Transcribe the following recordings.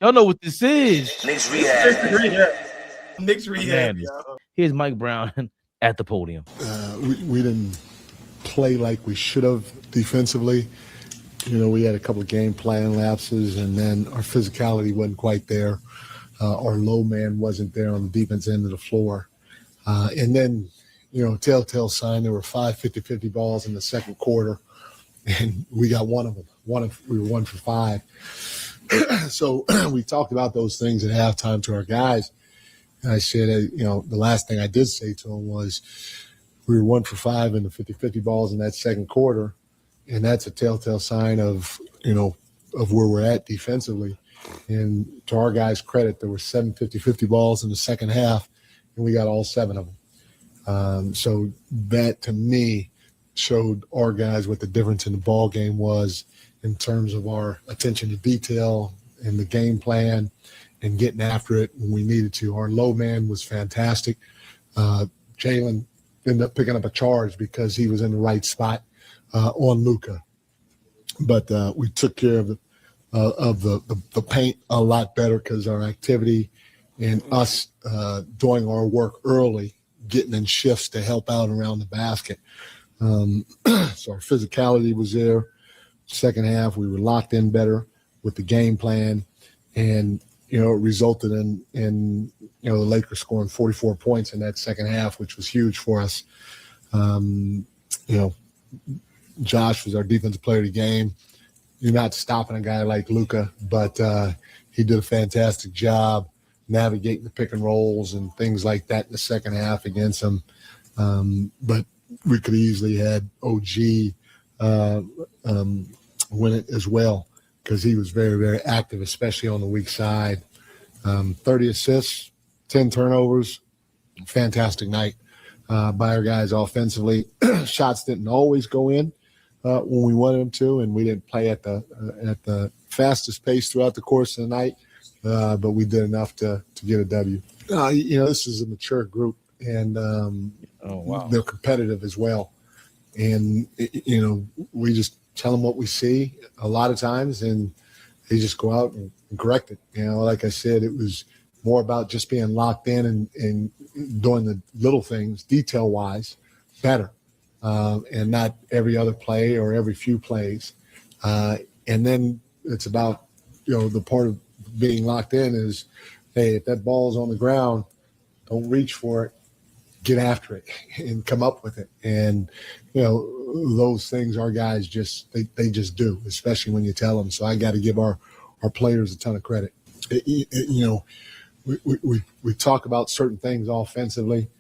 Y'all know what this is. KNICKS Rehab. KNICKS Rehab. Here's Mike Brown at the podium. We didn't play like we should have defensively. You know, we had a couple of game plan lapses, and then our physicality wasn't quite there. Our low man wasn't there on the defense end of the floor. And then, you know, telltale sign, there were 5 50-50 balls in the second quarter, and we got one of them. We were 1 for 5. So we talked about those things at halftime to our guys. And I said, you know, the last thing I did say to them was we were 1 for 5 in the 50-50 balls in that second quarter, and that's a telltale sign of, you know, of where we're at defensively. And to our guys' credit, there were 7 50-50 balls in the second half, and we got all 7 of them. So that, to me, showed our guys what the difference in the ball game was in terms of our attention to detail and the game plan and getting after it when we needed to. Our low man was fantastic. Jalen ended up picking up a charge because he was in the right spot on Luka. But we took care of the paint a lot better because our activity and us doing our work early, getting in shifts to help out around the basket. So our physicality was there. Second half, we were locked in better with the game plan, and you know, it resulted in you know, the Lakers scoring 44 points in that second half, which was huge for us. You know, Josh was our defensive player of the game. You're not stopping a guy like Luka, but he did a fantastic job navigating the pick and rolls and things like that in the second half against him. But we could easily had OG win it as well because he was very, very active, especially on the weak side. 30 assists, 10 turnovers, fantastic night by our guys offensively. Shots didn't always go in when we wanted them to, and we didn't play at the fastest pace throughout the course of the night, but we did enough to get a W. You know, this is a mature group, and they're competitive as well. And, you know, we just tell them what we see a lot of times, and they just go out and correct it. You know, like I said, it was more about just being locked in and doing the little things detail-wise better, and not every other play or every few plays. And then it's about, you know, the part of being locked in is, hey, if that ball's on the ground, don't reach for it. Get after it and come up with it. And, you know, those things our guys just, they just do, especially when you tell them. So I got to give our players a ton of credit. You know, we talk about certain things offensively,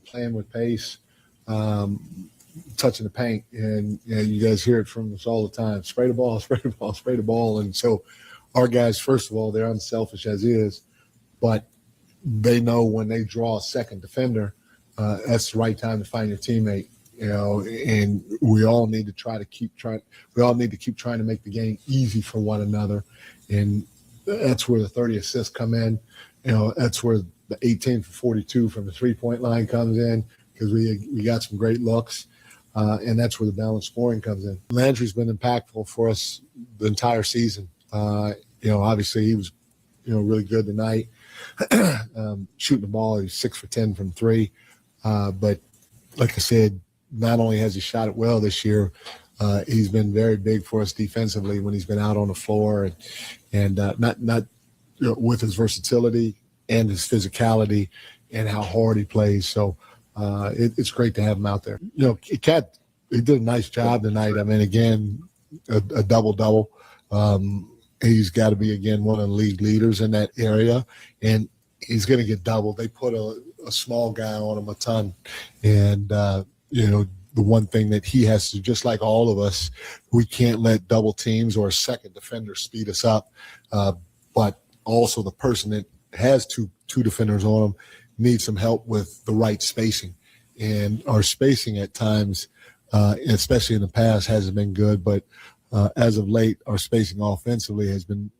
playing with pace, touching the paint. And, you know, you guys hear it from us all the time. Spray the ball, spray the ball, spray the ball. And so our guys, first of all, they're unselfish as is, but they know when they draw a second defender, that's the right time to find your teammate, you know, and we all need to keep trying to make the game easy for one another. And that's where the 30 assists come in. You know, that's where the 18 for 42 from the 3-point line comes in, because we got some great looks. And that's where the balanced scoring comes in. Landry's been impactful for us the entire season. You know, obviously he was, you know, really good tonight. Shooting the ball, he's 6 for 10 from 3. But like I said, not only has he shot it well this year, he's been very big for us defensively when he's been out on the floor, and not you know, with his versatility and his physicality and how hard he plays. So it's great to have him out there. You know, Cat, he did a nice job tonight. I mean, again, a double-double. He's got to be, again, one of the league leaders in that area, and he's going to get doubled. They put a small guy on him a ton, and, you know, the one thing that he has to, just like all of us, we can't let double teams or a second defender speed us up, but also the person that has two defenders on him needs some help with the right spacing. And our spacing at times, especially in the past, hasn't been good, but as of late, our spacing offensively has been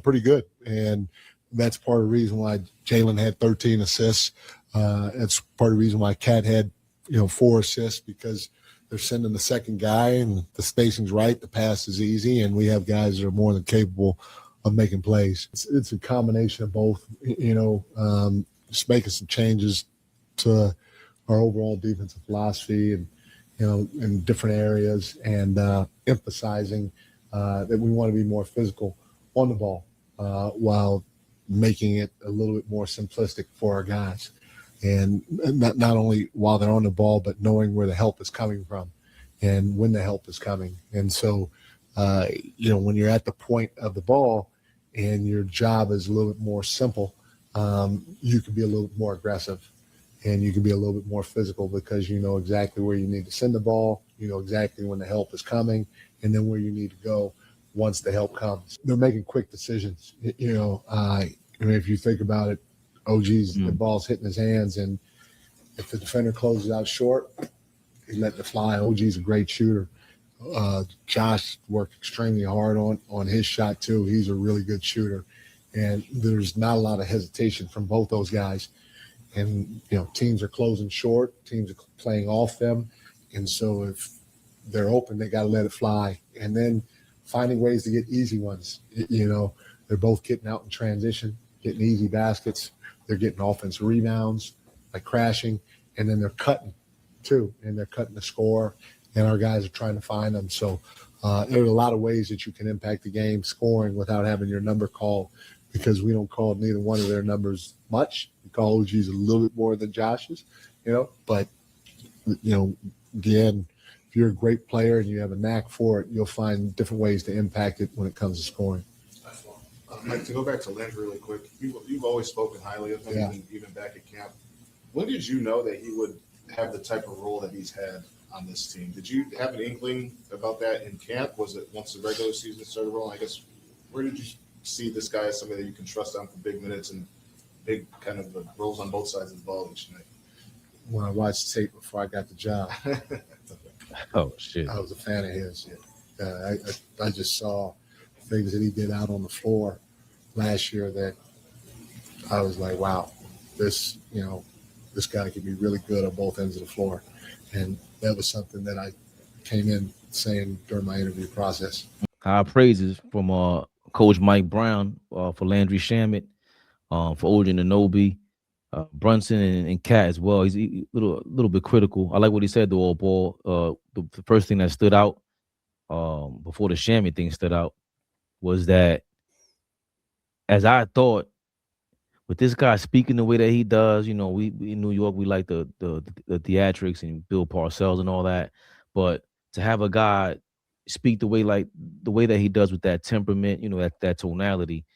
pretty good, and that's part of the reason why Jalen had 13 assists. That's part of the reason why Cat had, you know, 4 assists, because they're sending the second guy, and the spacing's right, the pass is easy, and we have guys that are more than capable making plays. It's a combination of both, just making some changes to our overall defensive philosophy and, in different areas, and emphasizing that we want to be more physical on the ball while making it a little bit more simplistic for our guys. And not only while they're on the ball, but knowing where the help is coming from and when the help is coming. And so, when you're at the point of the ball and your job is a little bit more simple, you can be a little bit more aggressive and you can be a little bit more physical because you know exactly where you need to send the ball, you know exactly when the help is coming, and then where you need to go once the help comes. They're making quick decisions. If you think about it, the ball's hitting his hands, and if the defender closes out short, he's letting it fly. OG's a great shooter. Josh worked extremely hard on his shot too. He's a really good shooter, and there's not a lot of hesitation from both those guys. And teams are closing short, teams are playing off them, and so if they're open, they got to let it fly. And then finding ways to get easy ones. They're both getting out in transition, getting easy baskets. They're getting offensive rebounds, like crashing, and then they're cutting too, and they're cutting the score, and our guys are trying to find them. So there are a lot of ways that you can impact the game scoring without having your number called, because we don't call neither one of their numbers much. We call OG's a little bit more than Josh's, but, again, if you're a great player and you have a knack for it, you'll find different ways to impact it when it comes to scoring. Mike, to go back to Landry really quick, you've always spoken highly of him, even back at camp. When did you know that he would have the type of role that he's had on this team? Did you have an inkling about that in camp? Was it once the regular season started rolling? I guess, where did you see this guy as somebody that you can trust on for big minutes and big kind of roles on both sides of the ball each night? When I watched tape before I got the job. Oh, shit. I was a fan of his. I just saw things that he did out on the floor last year that I was like, wow, this guy could be really good on both ends of the floor. And that was something that I came in saying during my interview process. High praises from Coach Mike Brown for Landry Shamet, for Oji Anunoby, Brunson and Cat as well. He's a little bit critical. I like what he said, the AllBall. The first thing that stood out before the Shamet thing stood out was that, as I thought, with this guy speaking the way that he does, we in New York, we like the theatrics and Bill Parcells and all that. But to have a guy speak the way that he does with that temperament, that tonality,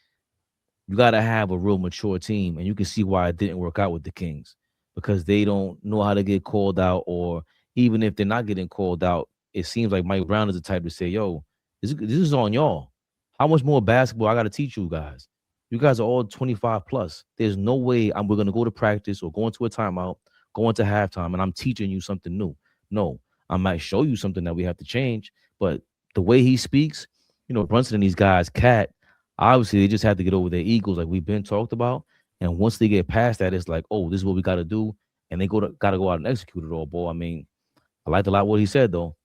you got to have a real mature team. And you can see why it didn't work out with the Kings, because they don't know how to get called out, or even if they're not getting called out, it seems like Mike Brown is the type to say, yo, this is on y'all. How much more basketball I got to teach you guys? You guys are all 25 plus. There's no way we're going to go to practice or go into a timeout, go into halftime, and I'm teaching you something new. No, I might show you something that we have to change, but the way he speaks, Brunson and these guys, Cat, obviously they just have to get over their egos like we've been talked about. And once they get past that, it's like, oh, this is what we got to do. And they got to go out and execute it all, boy. I mean, I liked a lot what he said, though.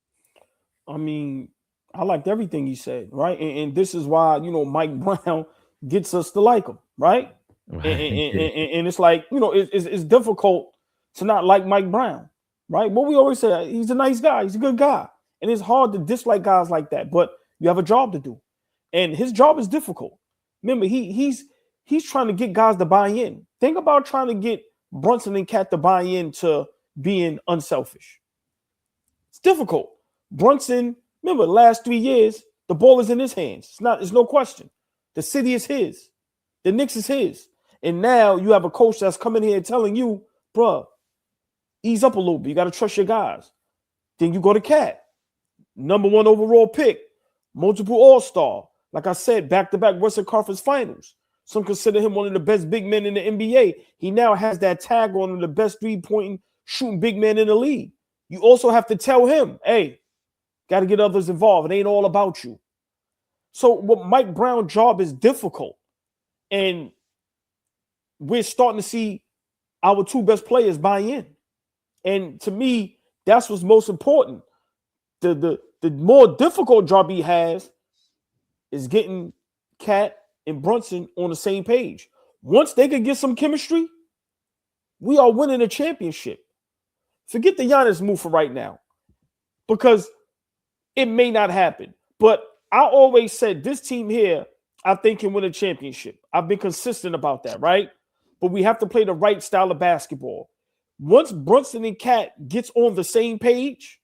I mean, I liked everything he said, right? And this is why, Mike Brown gets us to like him, right? And it's like, it's difficult to not like Mike Brown, right? But we always say he's a nice guy. He's a good guy. And it's hard to dislike guys like that, but you have a job to do. And his job is difficult. Remember, he's trying to get guys to buy in. Think about trying to get Brunson and Cat to buy into being unselfish. It's difficult. Brunson, remember, the last 3 years, the ball is in his hands. It's no question. The city is his. The Knicks is his. And now you have a coach that's coming here telling you, bruh, ease up a little bit. You got to trust your guys. Then you go to Cat. #1 overall pick. Multiple all-star. Like I said, back-to-back Western Conference Finals. Some consider him one of the best big men in the NBA. He now has that tag on the best three-point shooting big man in the league. You also have to tell him, hey, got to get others involved. It ain't all about you. So what Mike Brown's job is difficult. And we're starting to see our two best players buy in. And to me, that's what's most important. The more difficult job he has is getting Cat and Brunson on the same page. Once they could get some chemistry, we are winning a championship. Forget the Giannis move for right now, because it may not happen. But I always said this team here, I think, can win a championship. I've been consistent about that, right? But we have to play the right style of basketball. Once Brunson and Cat gets on the same page,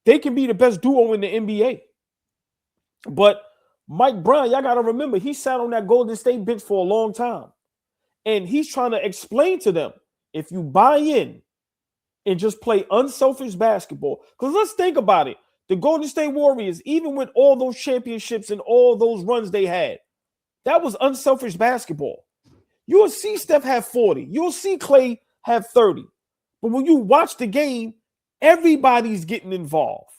they can be the best duo in the NBA. But Mike Brown, y'all got to remember, he sat on that Golden State bench for a long time. And he's trying to explain to them, if you buy in and just play unselfish basketball, because let's think about it. The Golden State Warriors, even with all those championships and all those runs they had, that was unselfish basketball. You'll see Steph have 40. You'll see Clay have 30. But when you watch the game, everybody's getting involved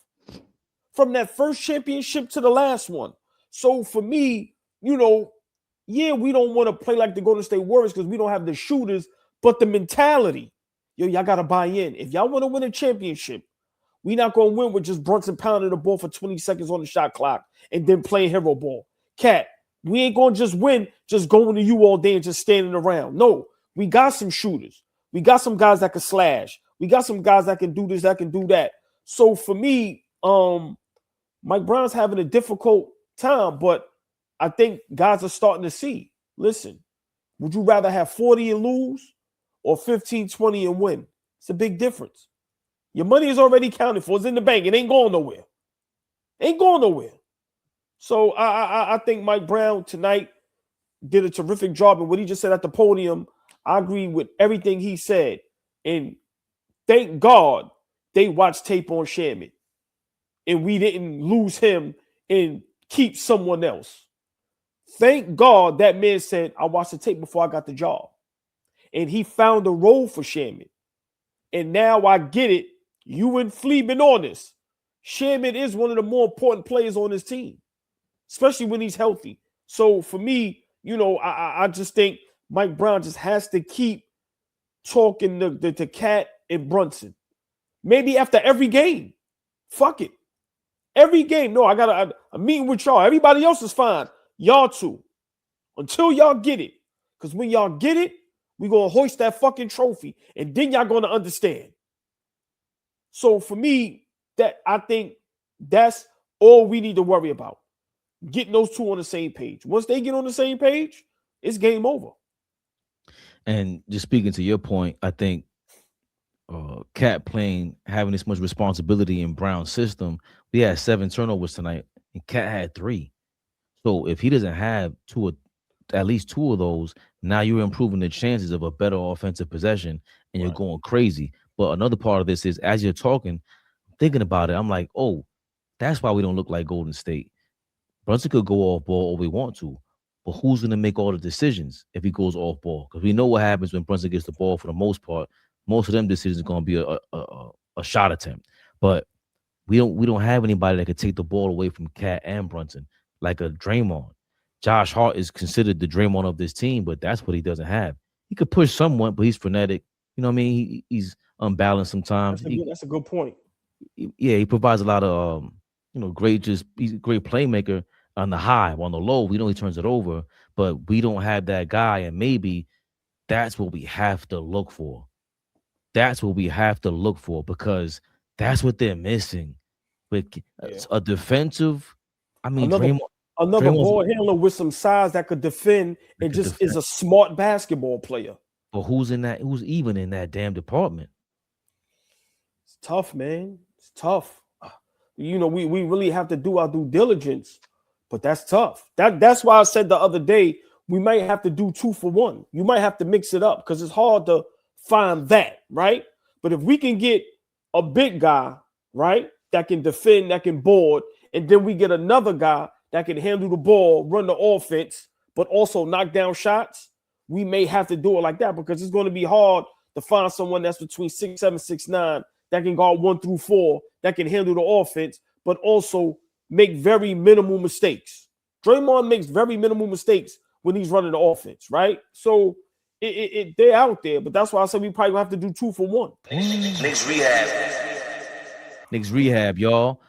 from that first championship to the last one. So for me, you know, yeah, we don't want to play like the Golden State Warriors because we don't have the shooters, but the mentality, yo, y'all got to buy in. If y'all want to win a championship, we're not going to win with just Brunson pounding the ball for 20 seconds on the shot clock and then playing hero ball. Cat, we ain't going to just win just going to you all day and just standing around. No, we got some shooters. We got some guys that can slash. We got some guys that can do this, that can do that. So for me, Mike Brown's having a difficult time, but I think guys are starting to see, listen, would you rather have 40 and lose or 15, 20 and win? It's a big difference. Your money is already counted for. It's in the bank. It ain't going nowhere. Ain't going nowhere. So I think Mike Brown tonight did a terrific job. And what he just said at the podium, I agree with everything he said. And thank God they watched tape on Shamet. And we didn't lose him and keep someone else. Thank God that man said, I watched the tape before I got the job. And he found a role for Shamet. And now I get it. You and Flea been on this. Shamet is one of the more important players on his team, especially when he's healthy. So for me, you know, I just think Mike Brown just has to keep talking to Cat and Brunson. Maybe after every game. Fuck it. Every game. No, I got a meeting with y'all. Everybody else is fine. Y'all two. Until y'all get it. Because when y'all get it, we're going to hoist that fucking trophy. And then y'all going to understand. So for me, that I think that's all we need to worry about. Getting those two on the same page. Once they get on the same page, it's game over. And just speaking to your point, I think Cat having this much responsibility in Brown's system, we had 7 turnovers tonight, and Cat had 3. So if he doesn't have at least 2 of those, now you're improving the chances of a better offensive possession, and you're going crazy. But another part of this is, as you're talking, thinking about it, I'm like, oh, that's why we don't look like Golden State. Brunson could go off ball all we want to, but who's going to make all the decisions if he goes off ball? Because we know what happens when Brunson gets the ball for the most part. Most of them decisions are going to be a shot attempt. But we don't have anybody that could take the ball away from Cat and Brunson like a Draymond. Josh Hart is considered the Draymond of this team, but that's what he doesn't have. He could push someone, but he's frenetic. You know what I mean? He's unbalanced sometimes. That's a good point. He provides a lot of he's a great playmaker on the high. On the low, we know he turns it over, but we don't have that guy, and maybe that's what we have to look for. That's what we have to look for, because that's what they're missing. With a defensive, I mean, another ball handler with some size that could defend and just is a smart basketball player. But who's even in that damn department? It's tough, man. It's tough. You know, we really have to do our due diligence, but that's tough. That's why I said the other day, we might have to do 2 for 1. You might have to mix it up because it's hard to find that, right? But if we can get a big guy, right, that can defend, that can board, and then we get another guy that can handle the ball, run the offense, but also knock down shots, we may have to do it like that, because it's going to be hard to find someone that's between 6'7", 6'9", that can guard 1 through 4, that can handle the offense, but also make very minimal mistakes. Draymond makes very minimal mistakes when he's running the offense, right? So they're out there, but that's why I said we probably have to do 2 for 1. KNICKS Rehab, y'all.